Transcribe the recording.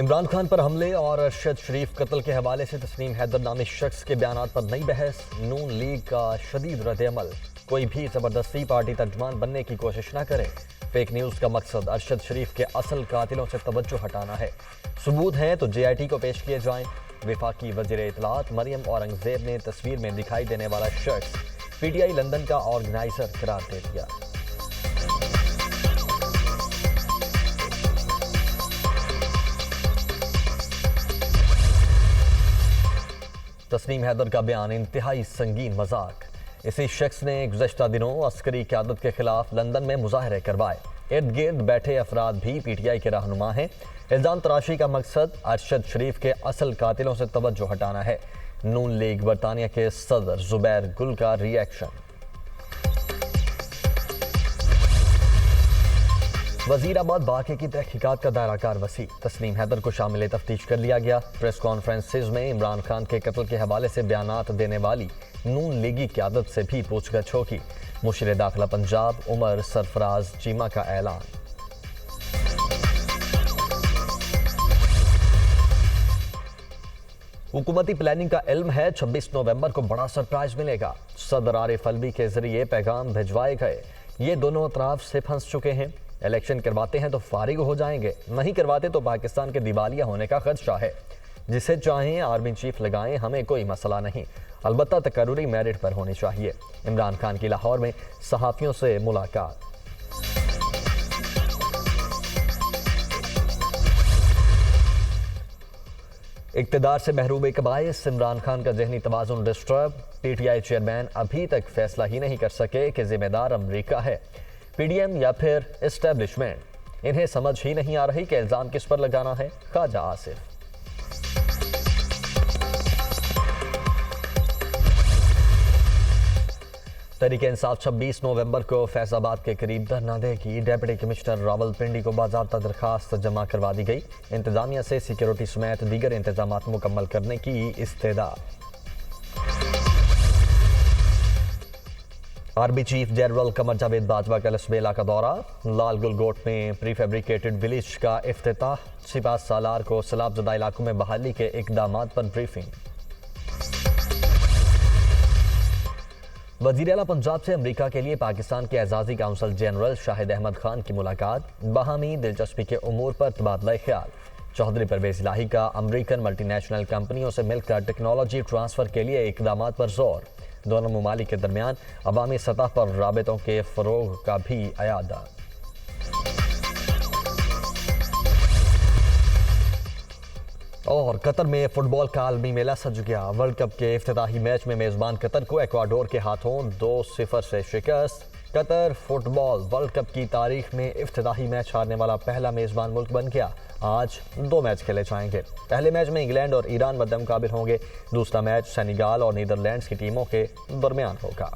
عمران خان پر حملے اور ارشد شریف قتل کے حوالے سے تسنیم حیدر نامی شخص کے بیانات پر نئی بحث۔ نون لیگ کا شدید رد عمل، کوئی بھی زبردستی پارٹی ترجمان بننے کی کوشش نہ کرے۔ فیک نیوز کا مقصد ارشد شریف کے اصل قاتلوں سے توجہ ہٹانا ہے، ثبوت ہیں تو جے آئی ٹی کو پیش کیے جائیں۔ وفاقی وزیر اطلاعات مریم اورنگزیب نے تصویر میں دکھائی دینے والا شخص پی ٹی آئی لندن کا آرگنائزر قرار دے دیا۔ تسنیم حیدر کا بیان انتہائی سنگین مذاق۔ اسی شخص نے گزشتہ دنوں عسکری قیادت کے خلاف لندن میں مظاہرے کروائے۔ ارد گرد بیٹھے افراد بھی پی ٹی آئی کے رہنما ہیں۔ الزام تراشی کا مقصد ارشد شریف کے اصل قاتلوں سے توجہ ہٹانا ہے۔ نون لیگ برطانیہ کے صدر زبیر گل کا ری ایکشن۔ وزیر آباد واقعے کی تحقیقات کا دائرہ کار وسیع، تسنیم حیدر کو شامل تفتیش کر لیا گیا۔ پریس کانفرنسز میں عمران خان کے قتل کے حوالے سے بیانات دینے والی نون لیگی قیادت سے بھی پوچھ گچھ ہوگی۔ مشیر داخلہ پنجاب عمر سرفراز چیمہ کا اعلان۔ حکومتی پلاننگ کا علم ہے 26 نومبر کو بڑا سرپرائز ملے گا، صدر عارف الوی کے ذریعے پیغام بھجوائے گئے۔ یہ دونوں اطراف سے پھنس چکے ہیں، الیکشن کرواتے ہیں تو فارغ ہو جائیں گے، نہیں کرواتے تو پاکستان کے دیوالیہ ہونے کا خدشہ ہے۔ جسے چاہیں آرمی چیف لگائیں، ہمیں کوئی مسئلہ نہیں، البتہ تقرری میرٹ پر ہونی چاہیے۔ عمران خان کی لاہور میں صحافیوں سے ملاقات۔ اقتدار سے محروم کے باعث عمران خان کا ذہنی توازن disturb, P T I chairman ابھی تک فیصلہ ہی نہیں کر سکے کہ ذمہ دار امریکہ ہے، پی ڈی ایم یا پھر اسٹیبلشمنٹ۔ انہیں سمجھ ہی نہیں آ رہی کہ الزام کس پر لگانا ہے۔ خواجہ آصف۔ تحریک انصاف 26 نومبر کو فیض آباد کے قریب دھرنا دے گی۔ ڈپٹی کمشنر راول پنڈی کو باضابطہ درخواست جمع کروا دی گئی۔ انتظامیہ سے سیکیورٹی سمیت دیگر انتظامات مکمل کرنے کی استدعا۔ Army chief general Qamar Javed Bajwa کا لسبیلا کا دورہ۔ لال گل گوٹ میں پری فیبریکیٹڈ ولیج کا افتتاح۔ سپاہ سالار کو سیلاب زدہ علاقوں میں بحالی کے اقدامات پر بریفنگ۔ وزیر اعلیٰ پنجاب سے امریکہ کے لیے پاکستان کے اعزازی کونسل جنرل شاہد احمد خان کی ملاقات۔ باہمی دلچسپی کے امور پر تبادلہ خیال۔ چودھری پرویز الہی کا امریکن ملٹی نیشنل کمپنیوں سے مل کر ٹیکنالوجی ٹرانسفر کے لیے اقدامات پر زور۔ دونوں ممالک کے درمیان عوامی سطح پر رابطوں کے فروغ کا بھی اعادہ۔ اور قطر میں فٹ بال کا عالمی میلہ سج گیا۔ ورلڈ کپ کے افتتاحی میچ میں میزبان قطر کو ایکواڈور کے ہاتھوں 2-0 سے شکست۔ قطر فٹ بال ورلڈ کپ کی تاریخ میں افتتاحی میچ ہارنے والا پہلا میزبان ملک بن گیا۔ آج 2 میچ کھیلے جائیں گے۔ پہلے میچ میں انگلینڈ اور ایران مد مقابل ہوں گے، دوسرا میچ سینیگال اور نیدرلینڈز کی ٹیموں کے درمیان ہوگا۔